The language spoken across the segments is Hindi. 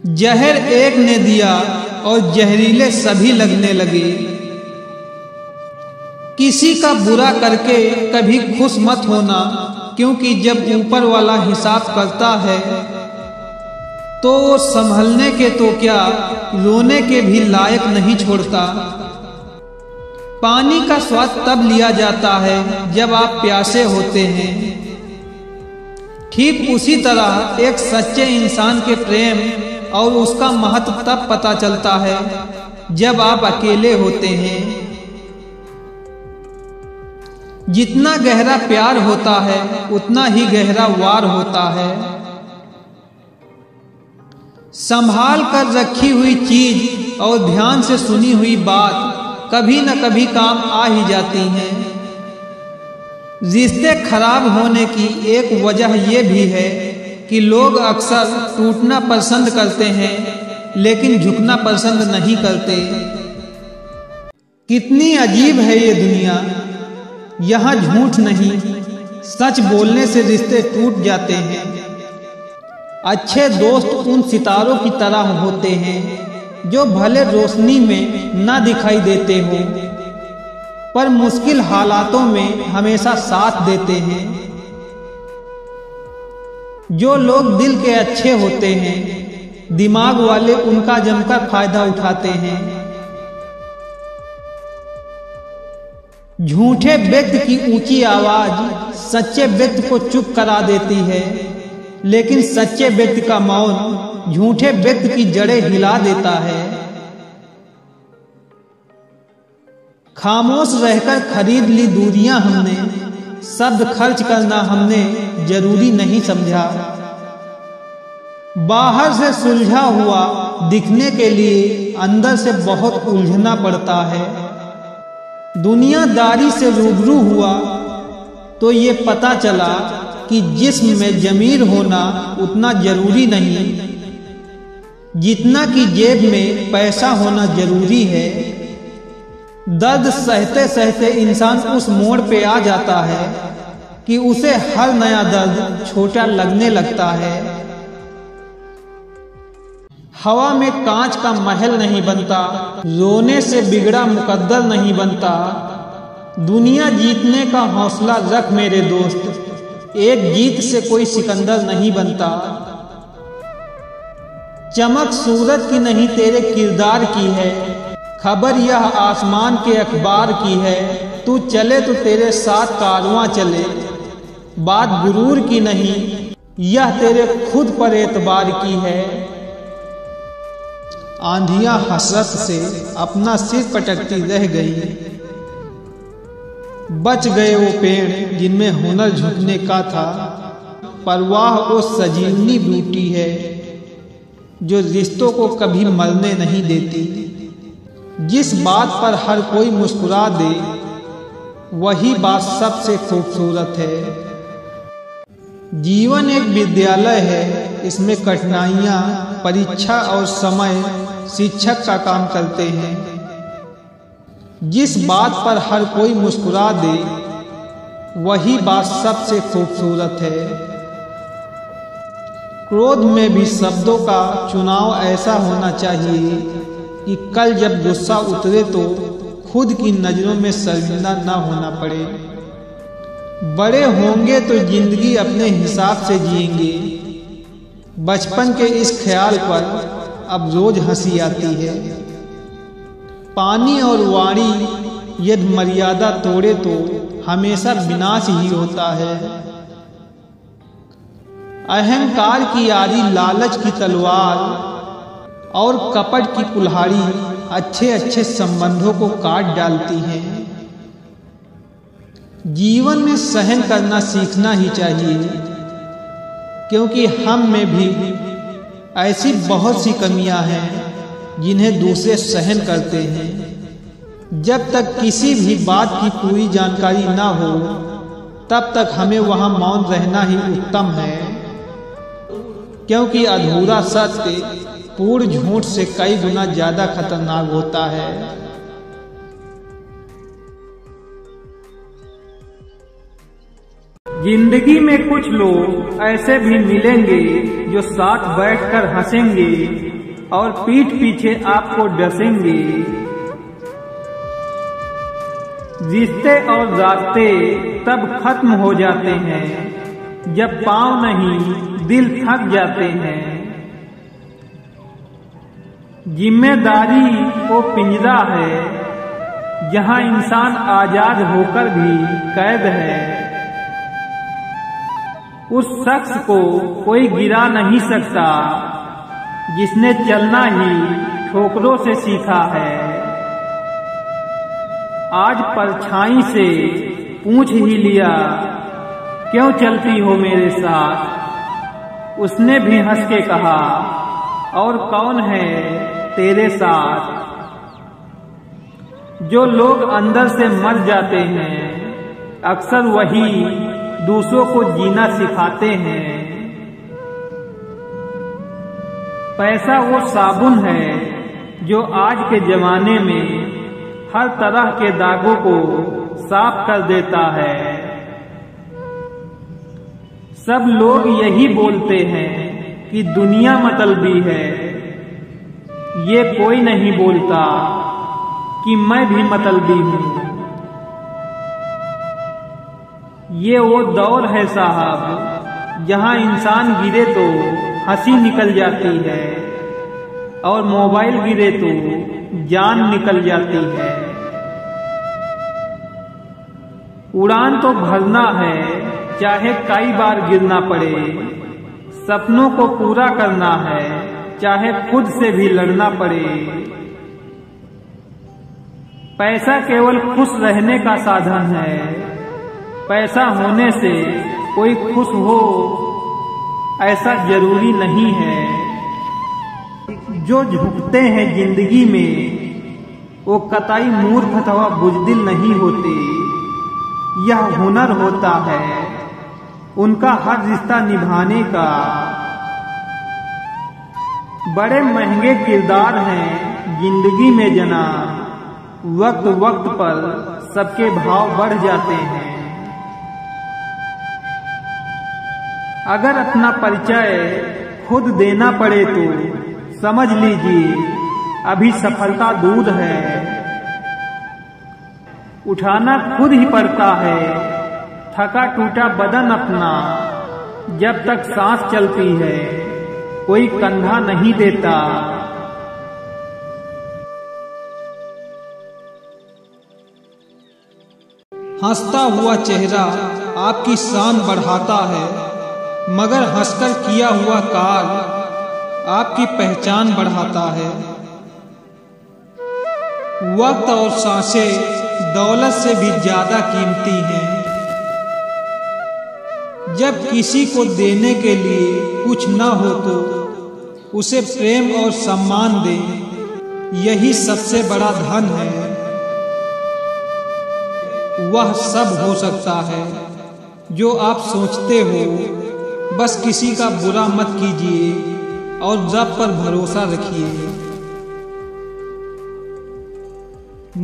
जहर एक ने दिया और जहरीले सभी लगने लगे। किसी का बुरा करके कभी खुश मत होना, क्योंकि जब ऊपर वाला हिसाब करता है तो संभलने के तो क्या रोने के भी लायक नहीं छोड़ता। पानी का स्वाद तब लिया जाता है जब आप प्यासे होते हैं। ठीक उसी तरह एक सच्चे इंसान के प्रेम और उसका महत्व तब पता चलता है जब आप अकेले होते हैं। जितना गहरा प्यार होता है उतना ही गहरा वार होता है। संभाल कर रखी हुई चीज और ध्यान से सुनी हुई बात कभी न कभी काम आ ही जाती हैं। रिश्ते खराब होने की एक वजह यह भी है कि लोग अक्सर टूटना पसंद करते हैं लेकिन झुकना पसंद नहीं करते। कितनी अजीब है ये दुनिया। यहाँ झूठ नहीं, सच बोलने से रिश्ते टूट जाते हैं। अच्छे दोस्त उन सितारों की तरह होते हैं जो भले रोशनी में ना दिखाई देते हो पर मुश्किल हालातों में हमेशा साथ देते हैं। जो लोग दिल के अच्छे होते हैं, दिमाग वाले उनका जमकर फायदा उठाते हैं। झूठे व्यक्ति की ऊंची आवाज सच्चे व्यक्ति को चुप करा देती है, लेकिन सच्चे व्यक्ति का मौन झूठे व्यक्ति की जड़ें हिला देता है। खामोश रहकर खरीद ली दूरियां हमने, शब्द खर्च करना हमने जरूरी नहीं समझा। बाहर से सुलझा हुआ दिखने के लिए अंदर से बहुत उलझना पड़ता है। दुनियादारी से रूबरू हुआ तो ये पता चला कि जिस्म में जमीर होना उतना जरूरी नहीं जितना कि जेब में पैसा होना जरूरी है। दर्द सहते सहते इंसान उस मोड़ पे आ जाता है कि उसे हर नया दर्द छोटा लगने लगता है। हवा में कांच का महल नहीं बनता, रोने से बिगड़ा मुकद्दर नहीं बनता। दुनिया जीतने का हौसला रख मेरे दोस्त, एक जीत से कोई सिकंदर नहीं बनता। चमक सूरज की नहीं तेरे किरदार की है, खबर यह आसमान के अखबार की है। तू चले तो तेरे साथ कारवां चले, बात गुरूर की नहीं यह तेरे खुद पर एतबार की है। आंधियां हसरत से अपना सिर पटकती रह गई, बच गए वो पेड़ जिनमें हुनर झुकने का था। परवाह वो सजीवनी बूटी है जो रिश्तों को कभी मरने नहीं देती। जिस बात पर हर कोई मुस्कुरा दे वही बात सबसे खूबसूरत है। जीवन एक विद्यालय है, इसमें कठिनाइयाँ, परीक्षा और समय शिक्षक का काम करते हैं। जिस बात पर हर कोई मुस्कुरा दे वही बात सबसे खूबसूरत है। क्रोध में भी शब्दों का चुनाव ऐसा होना चाहिए कि कल जब गुस्सा उतरे तो खुद की नजरों में शर्मिंदा ना होना पड़े। बड़े होंगे तो जिंदगी अपने हिसाब से जिएंगे। बचपन के इस ख्याल पर अब रोज हंसी आती है। पानी और वाणी यदि मर्यादा तोड़े तो हमेशा विनाश ही होता है। अहंकार की आरी लालच की तलवार और कपट की कुल्हाड़ी अच्छे अच्छे संबंधों को काट डालती है। जीवन में सहन करना सीखना ही चाहिए, क्योंकि हम में भी ऐसी बहुत सी कमियां हैं जिन्हें दूसरे सहन करते हैं। जब तक किसी भी बात की पूरी जानकारी ना हो तब तक हमें वहां मौन रहना ही उत्तम है, क्योंकि अधूरा सत्य पूर्ण झूठ से कई गुना ज्यादा खतरनाक होता है। जिंदगी में कुछ लोग ऐसे भी मिलेंगे जो साथ बैठकर हंसेंगे और पीठ पीछे आपको डसेंगे। रिश्ते और रास्ते तब खत्म हो जाते हैं जब पाँव नहीं दिल थक जाते हैं। जिम्मेदारी वो पिंजरा है जहां इंसान आजाद होकर भी कैद है। उस शख्स को कोई गिरा नहीं सकता जिसने चलना ही ठोकरों से सीखा है। आज परछाई से पूछ ही लिया, क्यों चलती हो मेरे साथ? उसने भी हंस के कहा, और कौन है तेरे साथ? जो लोग अंदर से मर जाते हैं अक्सर वही दूसरों को जीना सिखाते हैं। पैसा वो साबुन है जो आज के जमाने में हर तरह के दागों को साफ कर देता है। सब लोग यही बोलते हैं कि दुनिया मतलबी है, ये कोई नहीं बोलता कि मैं भी मतलबी हूँ। ये वो दौर है साहब जहां इंसान गिरे तो हंसी निकल जाती है और मोबाइल गिरे तो जान निकल जाती है। उड़ान तो भरना है चाहे कई बार गिरना पड़े, सपनों को पूरा करना है चाहे खुद से भी लड़ना पड़े। पैसा केवल खुश रहने का साधन है, पैसा होने से कोई खुश हो ऐसा जरूरी नहीं है। जो झुकते हैं जिंदगी में वो कतई मूर्ख अथवा बुजदिल नहीं होते, यह हुनर होता है उनका हर रिश्ता निभाने का। बड़े महंगे किरदार हैं जिंदगी में जना, वक्त वक्त पर सबके भाव बढ़ जाते हैं। अगर अपना परिचय खुद देना पड़े तो समझ लीजिए अभी सफलता दूर है। उठाना खुद ही पड़ता है थका टूटा बदन अपना, जब तक सांस चलती है कोई कंधा नहीं देता। हंसता हुआ चेहरा आपकी शान बढ़ाता है, मगर हंसकर किया हुआ कार्य आपकी पहचान बढ़ाता है। वक्त और सांसें दौलत से भी ज्यादा कीमती हैं। जब किसी को देने के लिए कुछ न हो तो उसे प्रेम और सम्मान दें, यही सबसे बड़ा धन है। वह सब हो सकता है जो आप सोचते हो, बस किसी का बुरा मत कीजिए और रब पर भरोसा रखिए।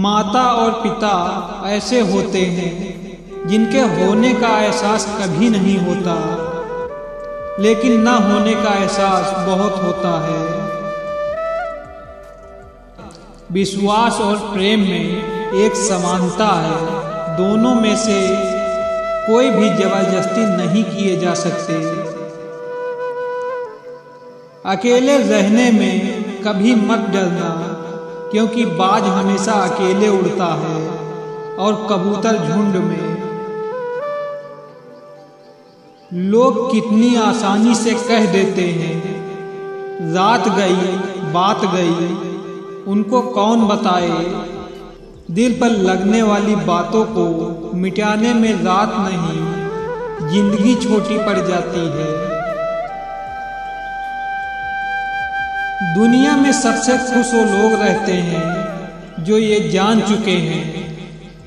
माता और पिता ऐसे होते हैं जिनके होने का एहसास कभी नहीं होता, लेकिन न होने का एहसास बहुत होता है। विश्वास और प्रेम में एक समानता है, दोनों में से कोई भी जबरदस्ती नहीं किए जा सकते। अकेले रहने में कभी मत डरना, क्योंकि बाज हमेशा अकेले उड़ता है और कबूतर झुंड में। लोग कितनी आसानी से कह देते हैं, रात गई बात गई, उनको कौन बताए। दिल पर लगने वाली बातों को मिटाने में रात नहीं जिंदगी छोटी पड़ जाती है। दुनिया में सबसे खुश वो लोग रहते हैं जो ये जान चुके हैं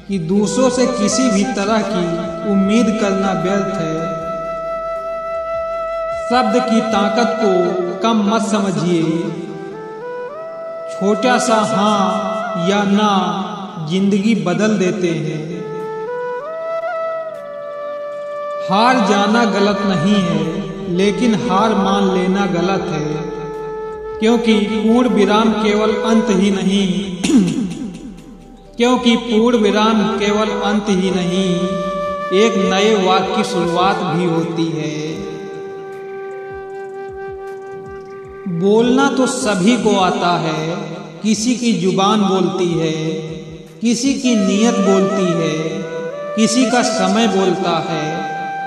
कि दूसरों से किसी भी तरह की उम्मीद करना व्यर्थ है। शब्द की ताकत को कम मत समझिए, छोटा सा हाँ या ना जिंदगी बदल देते हैं। हार जाना गलत नहीं है, लेकिन हार मान लेना गलत है, क्योंकि पूर्ण विराम केवल अंत ही नहीं क्योंकि पूर्ण विराम केवल अंत ही नहीं, एक नए वाक्य की शुरुआत भी होती है। बोलना तो सभी को आता है, किसी की जुबान बोलती है, किसी की नीयत बोलती है, किसी का समय बोलता है,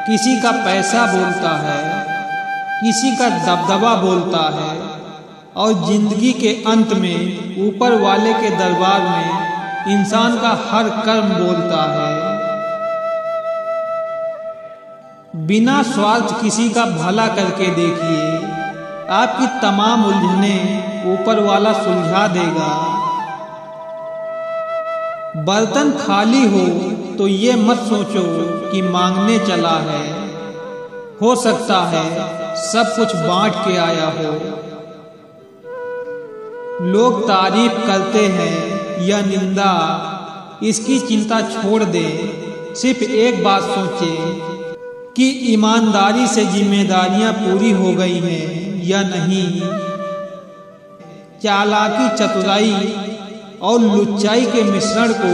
किसी का पैसा बोलता है, किसी का दबदबा बोलता है, और जिंदगी के अंत में ऊपर वाले के दरबार में इंसान का हर कर्म बोलता है। बिना स्वार्थ किसी का भला करके देखिए, आपकी तमाम उलझनें ऊपर वाला सुलझा देगा। बर्तन खाली हो तो ये मत सोचो कि मांगने चला है, हो सकता है सब कुछ बांट के आया हो। लोग तारीफ करते हैं या निंदा, इसकी चिंता छोड़ दे, सिर्फ एक बात सोचे कि ईमानदारी से जिम्मेदारियां पूरी हो गई हैं या नहीं। चालाकी, चतुराई और लुच्चाई के मिश्रण को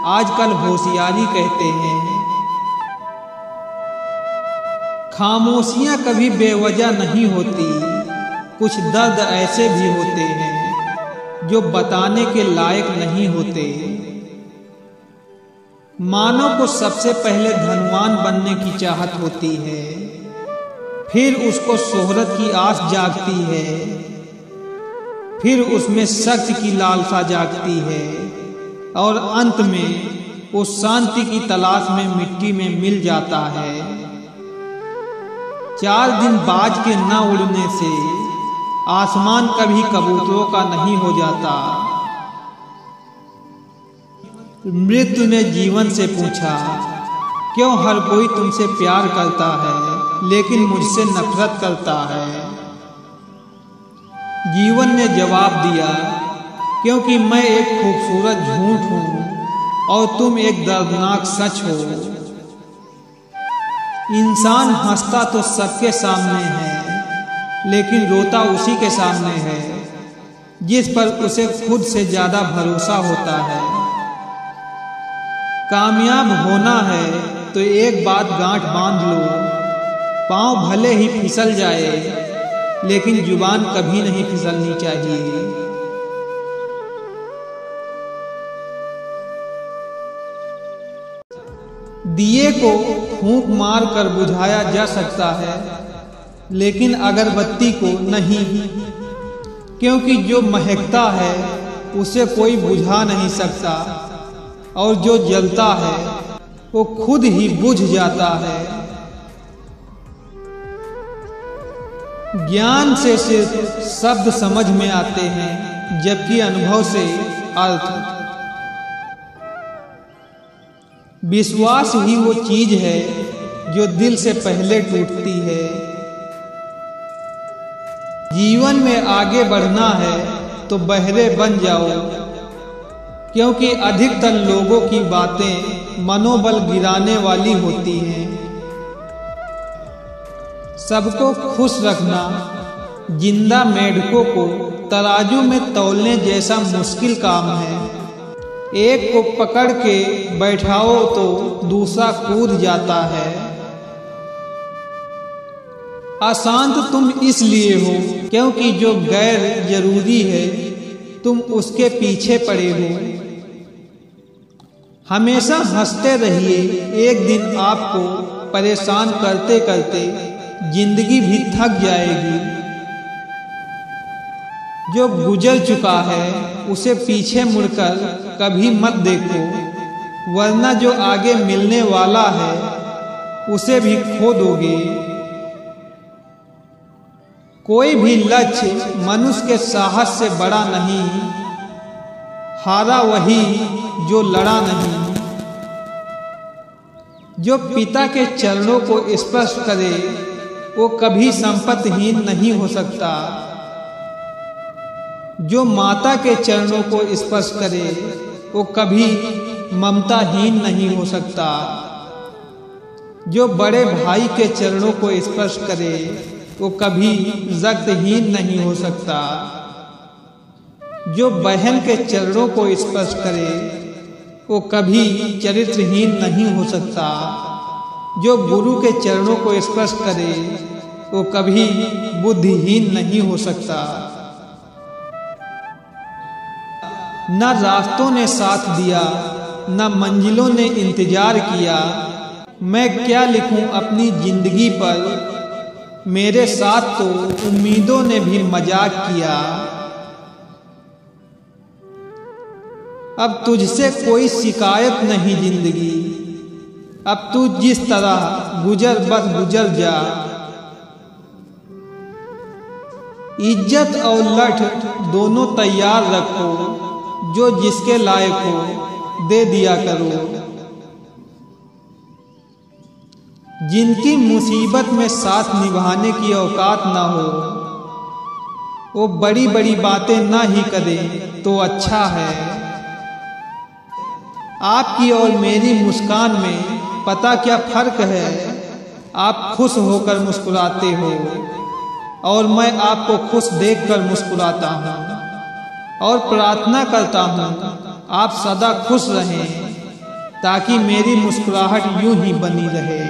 आजकल होशियारी कहते हैं। खामोशियां कभी बेवजह नहीं होती, कुछ दर्द ऐसे भी होते हैं जो बताने के लायक नहीं होते। मानव को सबसे पहले धनवान बनने की चाहत होती है, फिर उसको शोहरत की आस जागती है, फिर उसमें शक्ति की लालसा जागती है, और अंत में वो शांति की तलाश में मिट्टी में मिल जाता है। 4 दिन बाज के न उड़ने से आसमान कभी कबूतरों का नहीं हो जाता। मृत्यु ने जीवन से पूछा, क्यों हर कोई तुमसे प्यार करता है लेकिन मुझसे नफरत करता है? जीवन ने जवाब दिया, क्योंकि मैं एक खूबसूरत झूठ हूं और तुम एक दर्दनाक सच हो। इंसान हंसता तो सबके सामने है, लेकिन रोता उसी के सामने है जिस पर उसे खुद से ज्यादा भरोसा होता है। कामयाब होना है तो एक बात गांठ बांध लो, पांव भले ही फिसल जाए लेकिन जुबान कभी नहीं फिसलनी चाहिए। दिए को फूंक मार कर बुझाया जा सकता है, लेकिन अगरबत्ती को नहीं, क्योंकि जो महकता है उसे कोई बुझा नहीं सकता, और जो जलता है वो खुद ही बुझ जाता है। ज्ञान से सिर्फ शब्द समझ में आते हैं, जबकि अनुभव से अर्थ। विश्वास ही वो चीज है जो दिल से पहले टूटती है। जीवन में आगे बढ़ना है तो बहरे बन जाओ, क्योंकि अधिकतर लोगों की बातें मनोबल गिराने वाली होती हैं। सबको खुश रखना जिंदा मेढकों को तराजू में तौलने जैसा मुश्किल काम है। एक को पकड़ के बैठाओ तो दूसरा कूद जाता है। अशांत तुम इसलिए हो क्योंकि जो गैर जरूरी है तुम उसके पीछे पड़े हो। हमेशा हंसते रहिए, एक दिन आपको परेशान करते करते जिंदगी भी थक जाएगी। जो गुजर चुका है उसे पीछे मुड़कर कभी मत देखो, वरना जो आगे मिलने वाला है उसे भी खो दोगे। कोई भी लक्ष्य मनुष्य के साहस से बड़ा नहीं, हारा वही जो लड़ा नहीं। जो पिता के चरणों को स्पर्श करे वो कभी संपत्तिहीन नहीं हो सकता। जो माता के चरणों को स्पर्श करे वो कभी ममताहीन नहीं हो सकता। जो बड़े भाई के चरणों को स्पर्श करे वो कभी रक्तहीन नहीं हो सकता। जो बहन के चरणों को स्पर्श करे वो कभी चरित्रहीन नहीं हो सकता। जो गुरु के चरणों को स्पर्श करे वो कभी बुद्धिहीन नहीं हो सकता। न रास्तों ने साथ दिया न मंजिलों ने इंतजार किया, मैं क्या लिखूं अपनी जिंदगी पर, मेरे साथ तो उम्मीदों ने भी मजाक किया। अब तुझसे कोई शिकायत नहीं जिंदगी, अब तू जिस तरह गुजर बस गुजर जा। इज्जत और लठ दोनों तैयार रखो, जो जिसके लायक हो दे दिया करो। जिनकी मुसीबत में साथ निभाने की औकात ना हो वो बड़ी बड़ी बातें ना ही करें तो अच्छा है। आपकी और मेरी मुस्कान में पता क्या फर्क है, आप खुश होकर मुस्कुराते हो और मैं आपको खुश देखकर मुस्कुराता हूँ और प्रार्थना करता हूँ आप सदा खुश रहें ताकि मेरी मुस्कुराहट यूं ही बनी रहे।